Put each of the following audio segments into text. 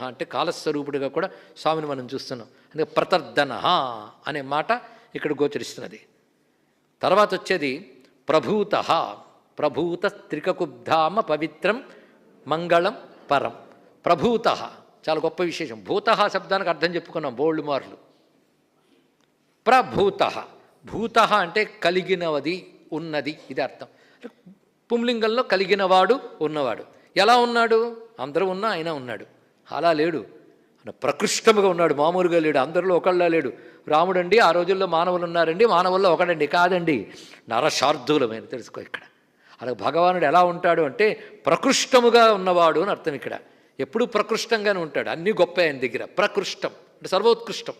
అంటే కాలస్వరూపుడిగా కూడా స్వామిని మనం చూస్తున్నాం. అందుకే ప్రతర్దన అనే మాట ఇక్కడ గోచరిస్తున్నది. తర్వాత వచ్చేది ప్రభూత. ప్రభూత త్రికకుబ్ధామ పవిత్రం మంగళం పరం. ప్రభూత చాలా గొప్ప విశేషం. భూత శబ్దానికి అర్థం చెప్పుకున్నాం బోల్డ్ మార్లు. ప్రభూత, భూత అంటే కలిగినవది, ఉన్నది, ఇది అర్థం. పుంలింగంలో కలిగినవాడు, ఉన్నవాడు. ఎలా ఉన్నాడు? అందరూ ఉన్నా ఆయన ఉన్నాడు. అలా లేడు, ప్రకృష్టముగా ఉన్నాడు, మామూలుగా లేడు, అందరిలో ఒకళ్ళ లేడు. రాముడండి ఆ రోజుల్లో మానవులు ఉన్నారండి, మానవుల్లో ఒకడండి కాదండి, నరశార్ధులమైన తెలుసుకో ఇక్కడ. అలా భగవానుడు ఎలా ఉంటాడు అంటే ప్రకృష్టముగా ఉన్నవాడు అని అర్థం. ఇక్కడ ఎప్పుడూ ప్రకృష్టంగానే ఉంటాడు. అన్నీ గొప్ప ఆయన దగ్గర. ప్రకృష్టం అంటే సర్వోత్కృష్టం,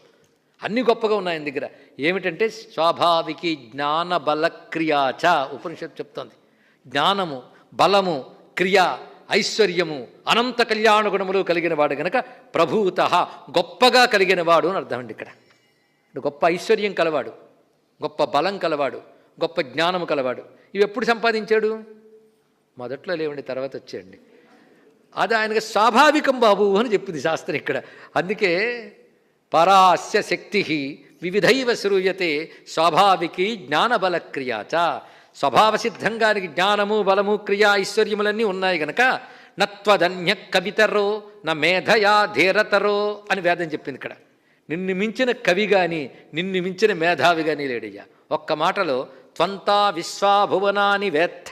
అన్నీ గొప్పగా ఉన్నాయి ఆయన దగ్గర. ఏమిటంటే స్వాభావికి జ్ఞాన బల క్రియాచ ఉపనిషత్తు చెప్తోంది. జ్ఞానము, బలము, క్రియ, ఐశ్వర్యము, అనంత కళ్యాణ గుణములు కలిగిన వాడు గనక ప్రభూత, గొప్పగా కలిగిన వాడు అని అర్థం అండి. ఇక్కడ గొప్ప ఐశ్వర్యం కలవాడు, గొప్ప బలం కలవాడు, గొప్ప జ్ఞానము కలవాడు. ఇవి ఎప్పుడు సంపాదించాడు? మొదట్లో లేవండి, తర్వాత వచ్చేయండి. అది ఆయనకు స్వాభావికం బాబు అని చెప్పింది శాస్త్రం ఇక్కడ. అందుకే పరాస్య శక్తి వివిధైవ శ్రూయతే స్వాభావికి జ్ఞానబల క్రియాచ. స్వభావసిద్ధంగానికి జ్ఞానము, బలము, క్రియ, ఐశ్వర్యములన్నీ ఉన్నాయి గనక నత్వధన్య కవితరో న మేధయా ధీరతరో అని వేదం చెప్పింది ఇక్కడ. నిన్ను మించిన కవి కానీ నిన్ను మించిన మేధావి కానీ లేడయ్యా. ఒక్క మాటలో త్వంతా విశ్వాభువనాని వేత్త,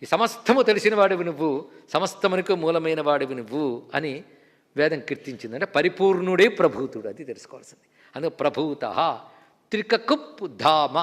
ఈ సమస్తము తెలిసిన వాడివి నువ్వు, సమస్తమునికి మూలమైన వాడివి నువ్వు అని వేదం కీర్తించింది. అంటే పరిపూర్ణుడే ప్రభూతుడు, అది తెలుసుకోవాల్సింది. అందుకే ప్రభూత త్రికకుప్ ధామ